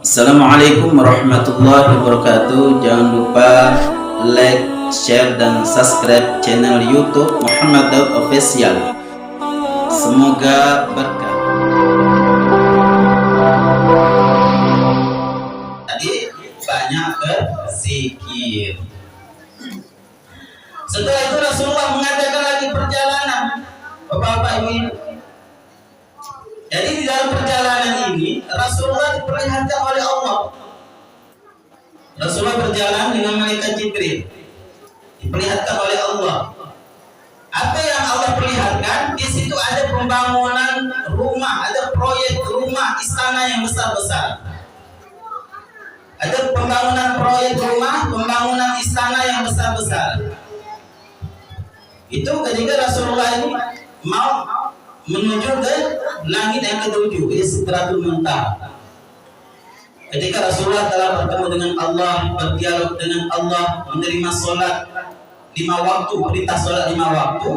Assalamualaikum warahmatullahi wabarakatuh. Jangan lupa like, share, dan subscribe channel YouTube Muhammad Daud Official. Semoga berkah. Tadi banyak berzikir. Setelah itu Rasulullah mengadakan lagi perjalanan, Bapak-bapak Ibu. Jadi di dalam perjalanan ini Rasulullah diperlihatkan oleh Allah. Rasulullah berjalan dengan malaikat Jibril, diperlihatkan oleh Allah. Apa yang Allah perlihatkan? Di situ ada pembangunan rumah, ada proyek rumah istana yang besar-besar. Ada pembangunan proyek rumah, pembangunan istana yang besar-besar. Itu ketika Rasulullah ini mau menuju ke langit yang ketujuh, Sidratul Muntaha. Ketika Rasulullah telah bertemu dengan Allah, berdialog dengan Allah, menerima sholat 5 waktu, perintah sholat 5 waktu.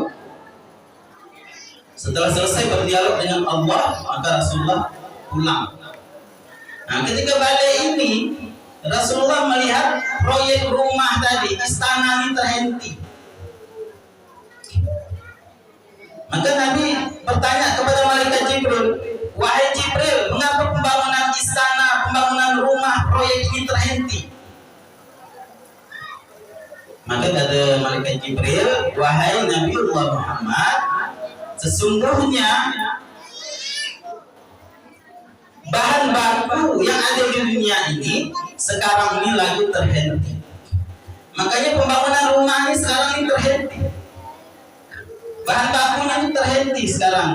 Setelah selesai berdialog dengan Allah, maka Rasulullah pulang. Nah, ketika balik ini, Rasulullah melihat proyek rumah tadi, istana ini terhenti. Maka Nabi bertanya kepada malaikat Jibril, "Wahai Jibril, mengapa pembangunan istana, pembangunan rumah, proyek ini terhenti?" Maka kata malaikat Jibril, "Wahai Nabiullah Muhammad, sesungguhnya bahan baku yang ada di dunia ini sekarang ini lagi terhenti. Makanya pembangunan rumah ini sekarang ini terhenti. Bahan bakunya ini terhenti sekarang."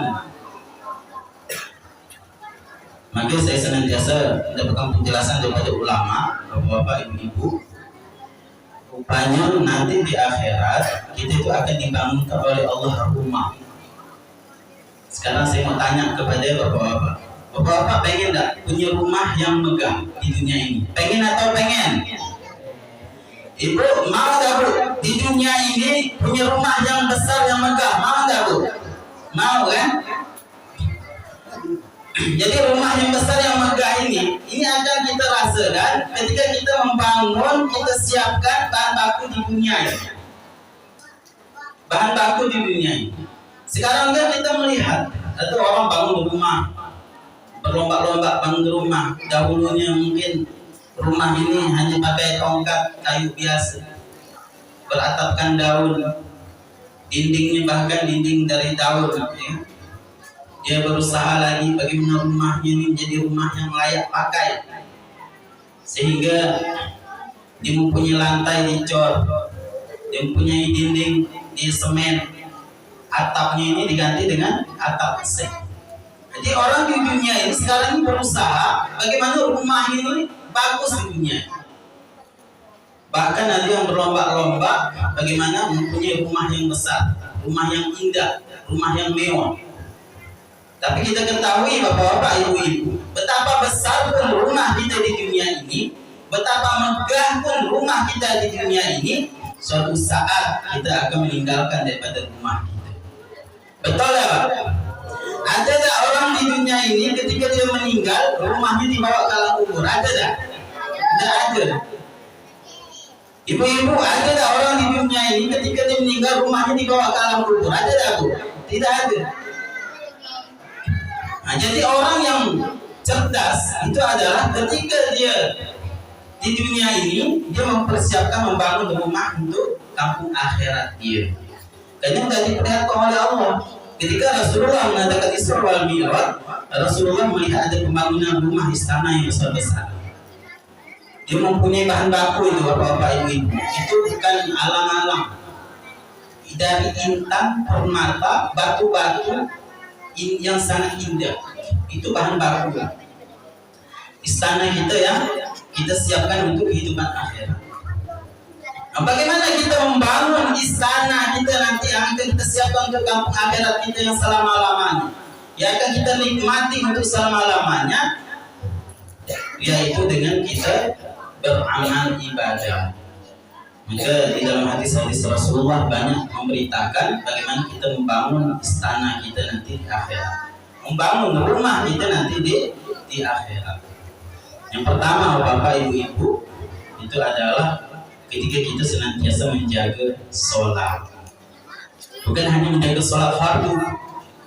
Maka saya senantiasa mendapatkan penjelasan daripada ulama, bapak-bapak, ibu-ibu. Rupanya nanti di akhirat kita itu akan dibangunkan oleh Allah rumah. Sekarang saya mau tanya kepada bapak-bapak. Bapak-bapak pengen enggak punya rumah yang megah di dunia ini? Pengen atau pengen? Ibu mau enggak Bu? Di dunia ini punya rumah yang besar yang megah, mau enggak Bu? Mau kan? Jadi rumah yang besar yang megah ini akan kita rasakan ketika kita membangun, kita siapkan bahan baku di dunia ini. Bahan baku di dunia ini. Sekarang kan kita melihat ada orang bangun rumah, berlomba-lomba bangun rumah. Dahulunya mungkin rumah ini hanya pakai tongkat kayu biasa, beratapkan daun, dindingnya bahkan dinding dari daun. Ya. Dia berusaha lagi bagaimana rumahnya ini menjadi rumah yang layak pakai, sehingga dia mempunyai lantai dicor, dia mempunyai dinding di semen, atapnya ini diganti dengan atap seng. Jadi orang di dunia ini sekarang ini berusaha bagaimana rumah ini bagus di dunia. Bahkan ada yang berlomba-lomba bagaimana mempunyai rumah yang besar, rumah yang indah, rumah yang mewah. Tapi kita ketahui bapak-bapak, ibu-ibu, betapa besar pun rumah kita di dunia ini, betapa megah pun rumah kita di dunia ini, suatu saat kita akan meninggalkan daripada rumah kita. Betul ya Pak? Ada tak orang di dunia ini ketika dia meninggal, rumahnya dibawa ke alam kubur? Ada tak? Tidak ada. Ibu-ibu, ada tak orang di dunia ini ketika dia meninggal, rumahnya dibawa ke alam kubur? Ada tak Bu? Tidak ada. Nah, jadi orang yang cerdas itu adalah ketika dia di dunia ini, dia mempersiapkan membangun rumah untuk kampung akhirat dia. Dan yang tadi diperlihatkan oleh Allah. Ketika Rasulullah mengadakan Isra wal Mi'raj, Rasulullah melihat ada pembangunan rumah istana yang besar-besar. Dia mempunyai bahan baku itu bapak-bapak, ibu-ibu. Itu bukan alam-alam. Dari intan, permata, batu-batu yang sangat indah. Itu bahan baku. Istana kita yang kita siapkan untuk kehidupan akhirat. Nah, bagaimana kita membangun istana kita nanti yang akan kita siapkan untuk kampung akhirat kita yang selama-lamanya, yang akan kita nikmati untuk selama-lamanya, yaitu dengan kita beramal ibadah. Maka di dalam hadis-hadis Rasulullah banyak memberitakan bagaimana kita membangun istana kita nanti di akhirat, membangun rumah kita nanti di akhirat. Yang pertama, Bapak Ibu-ibu, itu adalah ketika kita senantiasa menjaga sholat. Bukan hanya menjaga sholat fardu,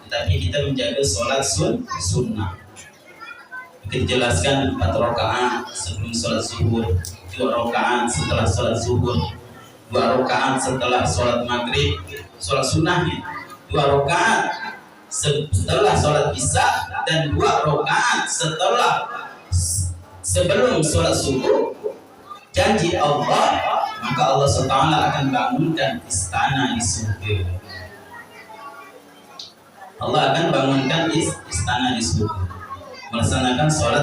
tetapi kita menjaga sholat sunnah. Kita jelaskan 4 rakaat sebelum sholat zuhur, 2 rakaat setelah sholat zuhur, 2 rakaat setelah sholat maghrib, sholat sunnahnya 2 rakaat setelah sholat isya, dan 2 rakaat sebelum sholat subuh. Janji Allah, maka Allah SWT akan bangunkan istana di surga. Allah akan bangunkan istana di surga, melaksanakan sholat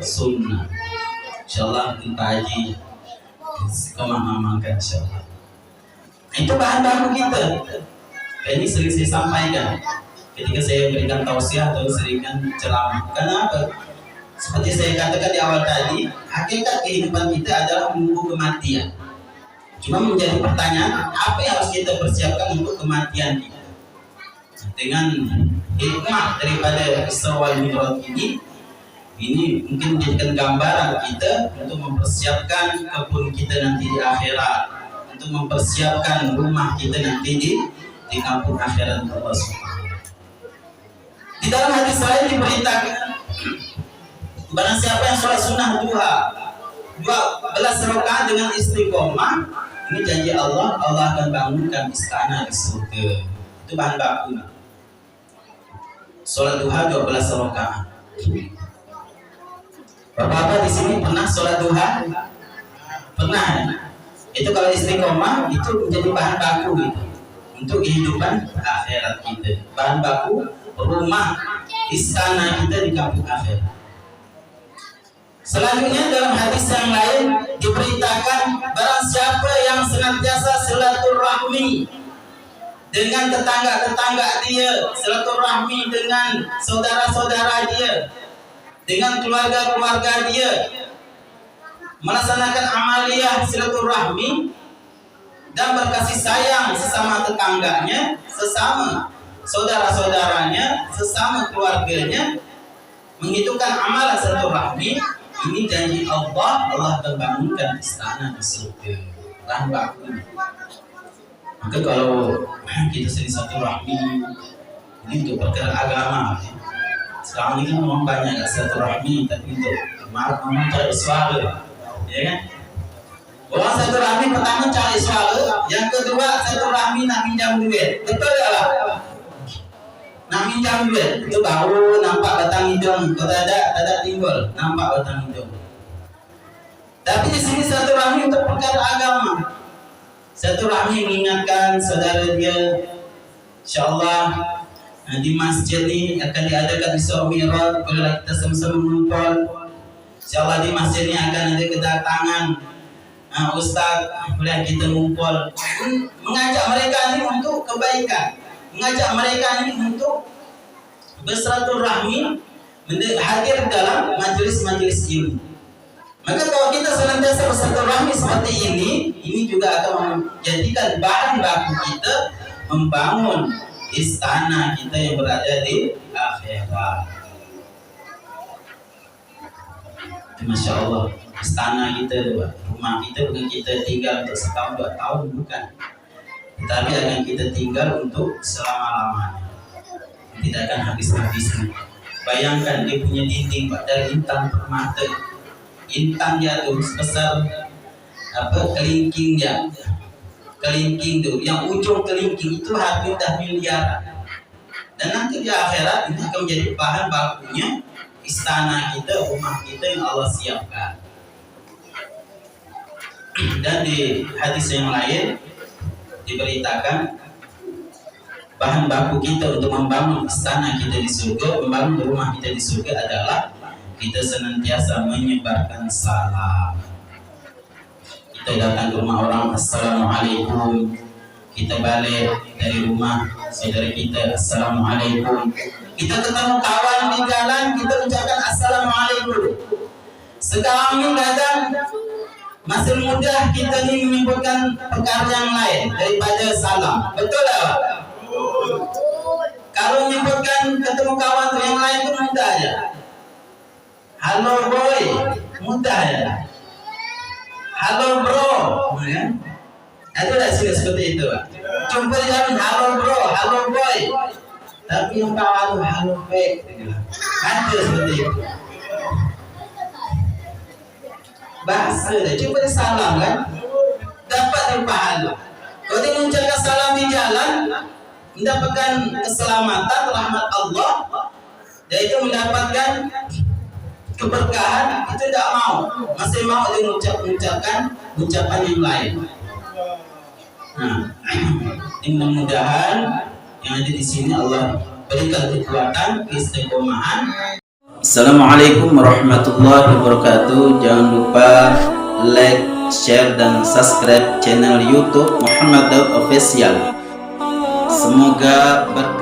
sunnah. Insyaallah kita haji kemamakan insyaallah. Itu bahan baku kita. Ini sering saya sampaikan ketika saya berikan tausiah atau seringkan ceramah. Kenapa? Seperti saya katakan di awal tadi, hakikat kehidupan kita adalah menunggu kematian. Cuma menjadi pertanyaan, apa yang harus kita persiapkan untuk kematian kita? Dengan hikmah daripada Isra wal Mi'raj ini mungkin menjadikan gambaran kita untuk mempersiapkan kebun kita nanti di akhirat, untuk mempersiapkan rumah kita nanti di kampung akhirat Allah Subhanahu. Di dalam hadis lain diberitakan, barang siapa yang sholat sunnah duha 12 rakaat dengan istiqomah, ini janji Allah, Allah akan bangunkan istana di surga. Itu bahan baku. Sholat duha 12 rakaat. Bapak-bapak di sini pernah sholat duha? Pernah. Itu kalau istiqomah itu menjadi bahan baku gitu untuk kehidupan akhirat kita. Bahan baku rumah istana kita di kampung akhirat. Selanjutnya dalam hadis yang lain diberitakan, barang siapa yang senantiasa silaturahmi dengan tetangga-tetangga dia, silaturahmi dengan saudara-saudara dia, dengan keluarga-keluarga dia, melaksanakan amaliyah silaturahmi dan berkasih sayang sesama tetangganya, sesama saudara-saudaranya, sesama keluarganya, menghitungkan amalan silaturahmi. Ini janji Allah, Allah akan bangunkan istana di surga. Bahan baku. Maka kalau kita sering silaturahmi, ini untuk perkara agama. Sekarang ini kan memang banyak silaturahmi, tapi untuk mencari suara, ya kan? Orang silaturahmi pertama cari suara, yang kedua silaturahmi nak pinjam duit, betul tak? Nak minjam duit, itu baru nampak batang hidung. Kalau tak ada timbul, nampak batang hidung. Tapi di sini silaturahmi untuk perkara agama. Silaturahmi mengingatkan saudara dia, insyaallah di masjid ini akan diadakan Isra Mi'raj, bolehlah kita sama-sama mengumpul. Insyaallah di masjid ini akan ada kedatangan ustaz, boleh kita mengumpul, mengajak mereka ini untuk kebaikan, mengajak mereka ini untuk bersilaturahmi, hadir dalam majelis-majelis ilmu. Maka kalau kita senantiasa bersilaturahmi seperti ini juga akan menjadikan bahan baku kita membangun istana kita yang berada di akhirat. Masya Allah, istana kita, rumah kita bukan kita tinggal untuk setahun 2 tahun, bukan. Tetapi akan kita tinggal untuk selama-lamanya, tidak akan habis-habisnya. Bayangkan dia punya dinding dari intan permata, intan dia tuh sebesar kelingking dia, kelingking tuh, yang ujung kelingking itu harga dah miliaran. Dan nanti di akhirat ini akan menjadi bahan bakunya istana kita, rumah kita yang Allah siapkan. Dan di hadis yang lain diberitakan bahan baku kita untuk membangun istana kita di surga, membangun rumah kita di surga adalah kita senantiasa menyebarkan salam. Kita datang ke rumah orang, assalamualaikum. Kita balik dari rumah saudara kita, assalamualaikum. Kita ketemu kawan di jalan, kita ucapkan assalamualaikum. Sekarang ini kadang masih mudah kita ini menyebutkan perkara yang lain daripada salam. Betul tak? Kalau menyebutkan ketemu kawan yang lain itu mudah aja. Halo boy, mudah ya. Halo bro, ya. Ada nggak sih seperti itu? Jumpa di jalan, halo bro, halo boy. Tapi yang bawah halo baik. Ada seperti itu. Bahasa deh, coba salam kan, dapat pahala. Kalau dia mengucapkan salam di jalan, mendapatkan keselamatan, rahmat Allah, dan itu mendapatkan keberkahan, itu tidak mau, masih mau dia mengucapkan ucapan yang lain. Nah, mudah-mudahan yang ada di sini Allah berikan kekuatan, keistiqomahan. Assalamualaikum warahmatullahi wabarakatuh. Jangan lupa like, share, dan subscribe channel YouTube Muhammad Daud Official. Semoga berkah.